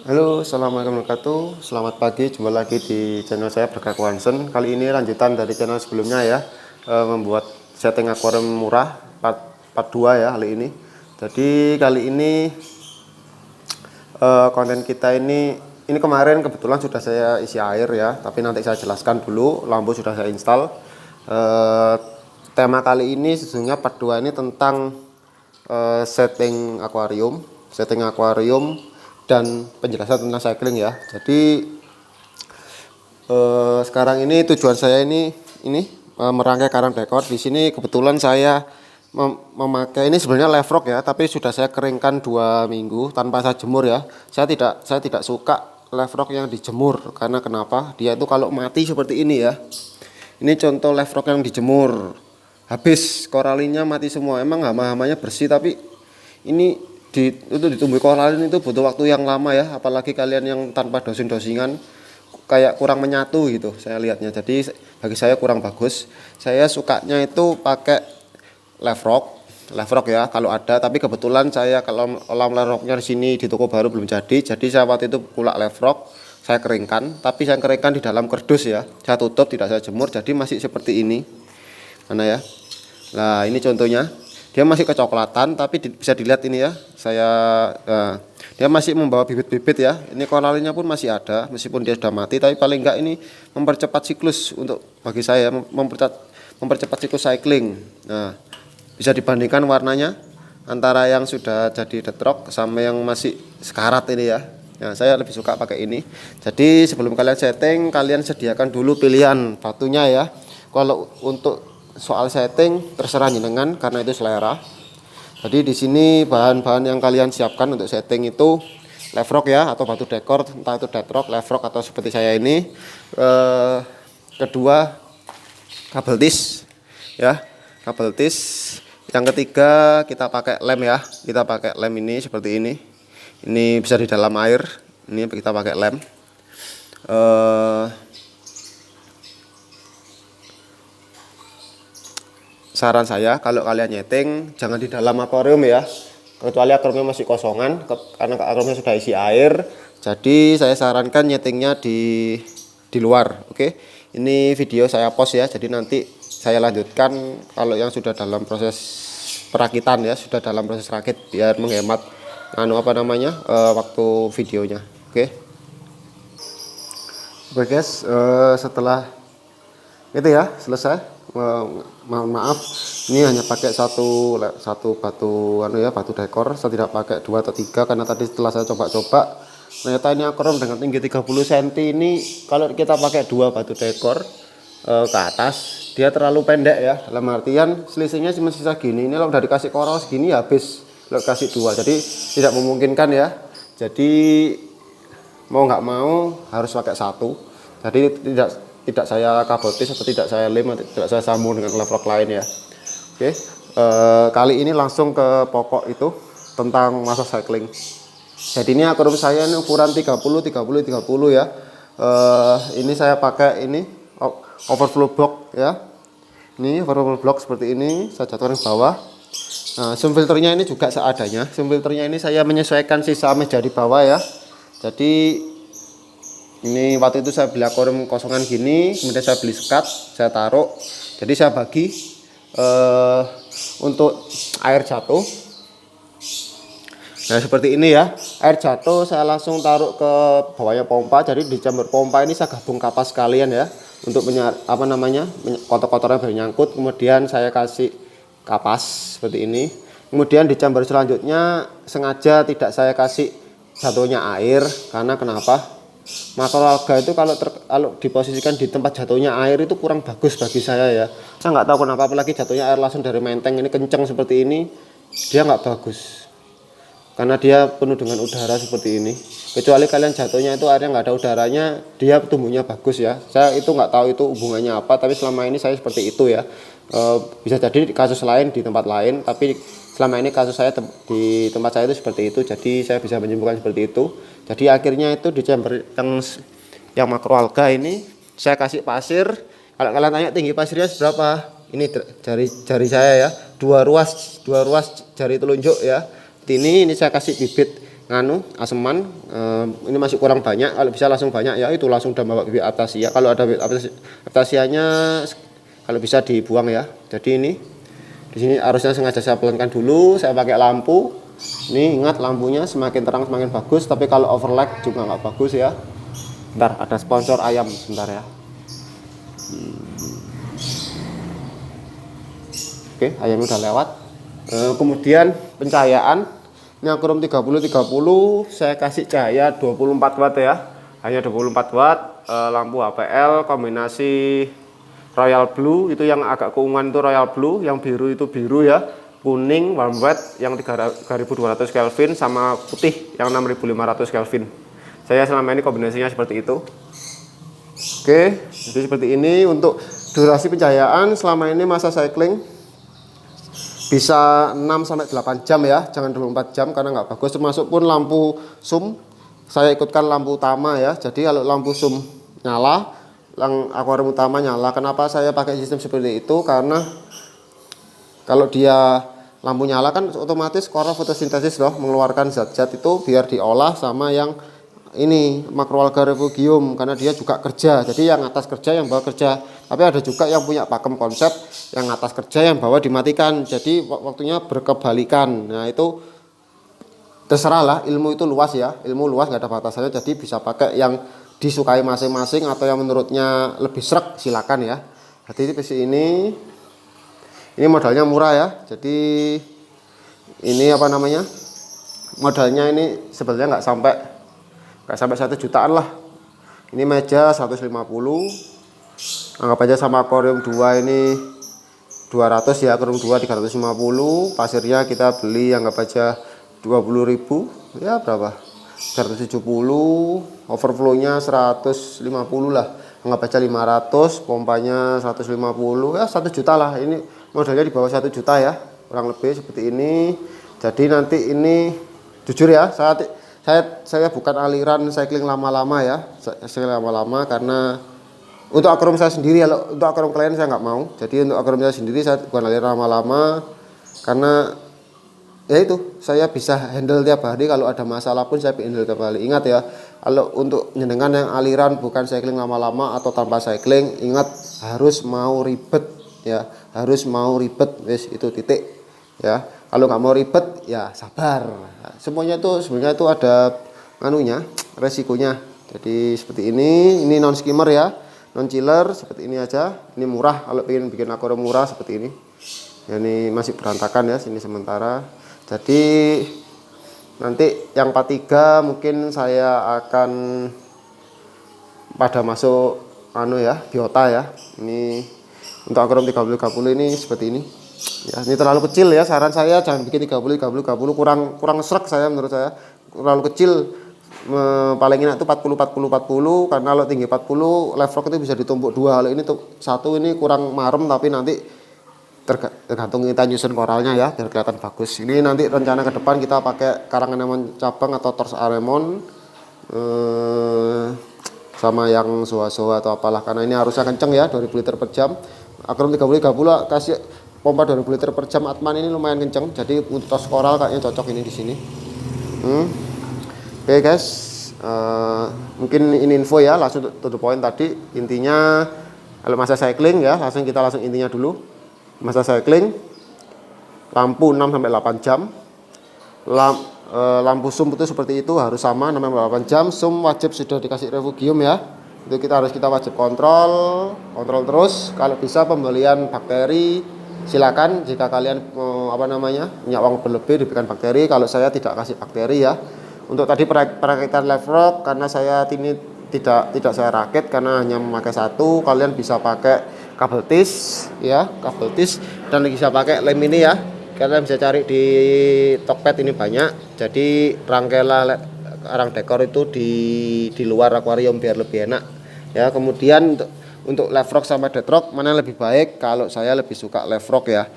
Halo, assalamualaikum warahmatullahi wabarakatuh. Selamat pagi, jumpa lagi di channel saya Berkah Kwansen. Kali ini lanjutan dari channel sebelumnya ya, membuat setting akuarium murah part 2 ya kali ini. Jadi kali ini konten kita ini kemarin kebetulan sudah saya isi air ya, tapi nanti saya jelaskan dulu. Lampu sudah saya install. Tema kali ini sesungguhnya part 2 ini tentang setting akuarium dan penjelasan tentang cycling ya. Jadi sekarang ini tujuan saya ini merangkai karang dekor. Di sini kebetulan saya memakai ini sebenarnya live rock ya, tapi sudah saya keringkan 2 minggu tanpa saya jemur ya. Saya tidak suka live rock yang dijemur karena kenapa? Dia itu kalau mati seperti ini ya. Ini contoh live rock yang dijemur. Habis koralinya mati semua. Emang hama-hamanya bersih, tapi ini untuk ditumbuhi koralin itu butuh waktu yang lama ya, apalagi kalian yang tanpa dosing-dosingan kayak kurang menyatu gitu saya lihatnya. Jadi bagi saya kurang bagus. Saya sukanya itu pakai live rock ya kalau ada, tapi kebetulan saya kalau kolam live rocknya di sini di toko baru belum jadi saya waktu itu kulak live rock saya keringkan, tapi saya keringkan di dalam kardus ya, saya tutup, tidak saya jemur, jadi masih seperti ini. Mana ya, nah ini contohnya, dia masih kecoklatan, tapi bisa dilihat ini ya, dia masih membawa bibit-bibit ya. Ini koralinya pun masih ada meskipun dia sudah mati, tapi paling enggak ini mempercepat siklus untuk bagi saya, mempercepat siklus cycling. Nah, bisa dibandingkan warnanya antara yang sudah jadi detrok sama yang masih sekarat ini ya. Nah, saya lebih suka pakai ini. Jadi sebelum kalian setting, kalian sediakan dulu pilihan batunya ya. Kalau untuk soal setting terserah jenengan karena itu selera. Jadi di sini bahan-bahan yang kalian siapkan untuk setting itu live rock ya, atau batu dekor, entah itu dead rock, live rock, atau seperti saya ini. Kedua, kabel tis ya, kabel tis. Yang ketiga kita pakai lem ya, kita pakai lem ini seperti ini. Ini bisa di dalam air. Ini kita pakai lem. Saran saya kalau kalian nyeting jangan di dalam akuarium ya, kecuali akuariumnya masih kosongan, karena akuariumnya sudah isi air. Jadi saya sarankan nyetingnya di luar. Oke, ini video saya post ya, jadi nanti saya lanjutkan kalau yang sudah dalam proses perakitan ya, sudah dalam proses rakit, biar menghemat waktu videonya. Oke guys, setelah itu ya selesai. Mohon maaf, ini hanya pakai satu batu batu dekor. Saya tidak pakai 2 atau 3 karena tadi setelah saya coba-coba ternyata ini akuarium dengan tinggi 30 cm ini kalau kita pakai 2 batu dekor ke atas dia terlalu pendek ya, dalam artian selisihnya cuma sisa gini. Ini kalau udah dikasih koral segini habis, kalau kasih 2 jadi tidak memungkinkan ya. Jadi mau nggak mau harus pakai 1. Jadi tidak saya kabotis atau tidak saya lem atau tidak saya sambung dengan live rock lain ya. Oke, kali ini langsung ke pokok itu tentang masa cycling. Jadi ini akuarium saya ini ukuran 30 ya. Ini saya pakai ini overflow box ya. Ini overflow box seperti ini, saya jatuhkan ke bawah. Nah, sump filternya ini juga seadanya. Sump filternya ini saya menyesuaikan sisa meja di bawah ya. Jadi ini waktu itu saya beli akuarium kosongan gini, kemudian saya beli sekat, saya taruh. Jadi saya bagi untuk air jatuh. Nah seperti ini ya, air jatuh saya langsung taruh ke bawahnya pompa. Jadi di chamber pompa ini saya gabung kapas sekalian ya, untuk kotor-kotornya bernyangkut. Kemudian saya kasih kapas seperti ini. Kemudian di chamber selanjutnya sengaja tidak saya kasih jatuhnya air, karena kenapa? Makroalga itu kalau diposisikan di tempat jatuhnya air itu kurang bagus bagi saya ya. Saya nggak tahu kenapa, apalagi jatuhnya air langsung dari menteng ini kencang seperti ini, dia nggak bagus karena dia penuh dengan udara seperti ini. Kecuali kalian jatuhnya itu airnya nggak ada udaranya, dia tumbuhnya bagus ya. Saya itu nggak tahu itu hubungannya apa, tapi selama ini saya seperti itu ya. Bisa jadi kasus lain di tempat lain, tapi selama ini kasus saya di tempat saya itu seperti itu. Jadi saya bisa menyimpulkan seperti itu. Jadi akhirnya itu di chamber yang makroalga ini saya kasih pasir. Kalau kalian tanya tinggi pasirnya berapa, ini jari saya ya, dua ruas jari telunjuk ya. Ini saya kasih bibit nganu aseman, ini masih kurang banyak. Kalau bisa langsung banyak ya itu langsung udah bawa bibit Acacia. Kalau ada bibit Acacianya kalau bisa dibuang ya. Jadi ini di sini arusnya sengaja saya pelankan dulu, saya pakai lampu. Ini ingat lampunya semakin terang semakin bagus, tapi kalau overlag juga nggak bagus ya. Bentar, ada sponsor ayam sebentar ya. Oke, ayamnya udah lewat. Kemudian pencahayaan, ini akroom 30-30, saya kasih cahaya 24 watt ya. Hanya 24 watt, lampu HPL kombinasi royal blue, itu yang agak keunguan itu royal blue, yang biru itu biru ya. Kuning warm white yang 3200 Kelvin sama putih yang 6500 Kelvin. Saya selama ini kombinasinya seperti itu. Oke, jadi seperti ini untuk durasi pencahayaan selama ini masa cycling bisa 6-8 jam ya, jangan 24 jam karena nggak bagus. Termasuk pun lampu zoom, saya ikutkan lampu utama ya. Jadi kalau lampu zoom nyala, akuarium utama nyala. Kenapa saya pakai sistem seperti itu? Karena kalau dia lampu nyala kan otomatis coral fotosintesis loh, mengeluarkan zat-zat itu biar diolah sama yang ini makroalga refugium, karena dia juga kerja. Jadi yang atas kerja, yang bawah kerja. Tapi ada juga yang punya pakem konsep, yang atas kerja, yang bawah dimatikan. Jadi waktunya berkebalikan. Nah itu terserah lah, ilmu itu luas ya, ilmu luas nggak ada batasannya. Jadi bisa pakai yang disukai masing-masing atau yang menurutnya lebih srek silakan ya. Jadi ini modalnya murah ya. Jadi ini apa namanya, modalnya ini sebenarnya nggak sampai 1 jutaan lah. Ini meja 150, anggap aja sama akuarium 2 ini 200 ya, akuarium 2 350. Pasirnya kita beli anggap aja 20.000 ya, berapa 170, overflownya 150 lah, anggap aja 500, pompanya 150 ya, 1 juta lah. Ini modalnya di bawah 1 juta ya, kurang lebih seperti ini. Jadi nanti ini jujur ya, saya bukan aliran cycling lama-lama ya, cycling lama-lama karena untuk akuarium saya sendiri. Kalau untuk akuarium klien saya nggak mau. Jadi untuk akuarium saya sendiri saya bukan aliran lama-lama karena ya itu, saya bisa handle tiap hari. Kalau ada masalah pun saya handle tiap hari. Ingat ya, kalau untuk jenengan yang aliran bukan cycling lama-lama atau tanpa cycling, ingat harus mau ribet ya, harus mau ribet, wes itu titik ya. Kalau nggak mau ribet ya sabar. Semuanya itu sebenarnya itu ada anunya, resikonya. Jadi seperti ini non skimmer ya, non chiller seperti ini aja. Ini murah, kalau pengen bikin akuarium murah seperti ini. Ya, ini masih berantakan ya sini sementara. Jadi nanti yang part 3 mungkin saya akan pada masuk biota ya. Ini untuk akuarium 30-30 ini seperti ini. Ya, ini terlalu kecil ya. Saran saya jangan bikin 30-30, kurang serak saya, menurut saya. Terlalu kecil. Paling enak itu 40-40-40, karena kalau tinggi 40 live rock itu bisa ditumpuk 2. Kalau ini tuh satu ini kurang marem, tapi nanti tergantung kita nyusun koralnya ya biar kelihatan bagus. Ini nanti rencana ke depan kita pakai karang anemon cabang atau tors anemon sama yang zoa-zoa atau apalah, karena ini harusnya kenceng ya, 2000 liter per jam. Akuarium 30-30 kasih pompa 2000 liter per jam Atman ini lumayan kenceng. Jadi untuk tos koral kayaknya cocok ini di sini. Oke guys, mungkin ini info ya, langsung to the point tadi. Intinya kalau masa cycling ya, kita langsung intinya dulu. Masa cycling lampu 6-8 jam, lampu zoom itu seperti itu harus sama 6-8 jam. Zoom wajib sudah dikasih refugium ya, itu kita wajib kontrol terus. Kalau bisa pembelian bakteri silakan, jika kalian punya uang berlebih diberikan bakteri. Kalau saya tidak kasih bakteri ya. Untuk tadi perakitan live rock, karena saya ini tidak saya rakit karena hanya memakai satu, kalian bisa pakai kabel tis ya, dan bisa pakai lem ini ya. Kalian bisa cari di Tokped ini banyak. Jadi rangkailah karang dekor itu di luar akuarium biar lebih enak ya. Kemudian untuk live rock sama dead rock mana yang lebih baik? Kalau saya lebih suka live rock ya.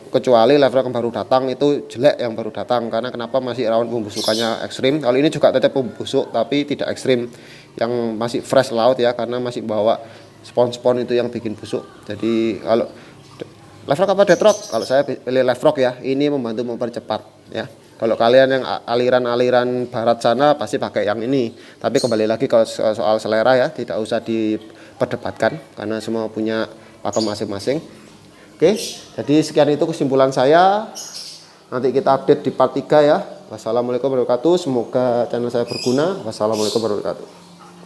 Kecuali live rock yang baru datang itu jelek, yang baru datang. Karena kenapa? Masih rawan pembusukannya ekstrim. Kalau ini juga tetap pembusuk tapi tidak ekstrim, yang masih fresh laut ya, karena masih bawa spon-spon itu yang bikin busuk. Jadi kalau live rock apa dead rock? Kalau saya pilih live rock ya, ini membantu mempercepat ya. Kalau kalian yang aliran-aliran barat sana pasti pakai yang ini. Tapi kembali lagi kalau soal selera ya, tidak usah diperdebatkan karena semua punya pakem masing-masing. Oke, jadi sekian itu kesimpulan saya. Nanti kita update di part 3 ya. Wassalamualaikum warahmatullahi wabarakatuh. Semoga channel saya berguna. Wassalamualaikum warahmatullahi wabarakatuh.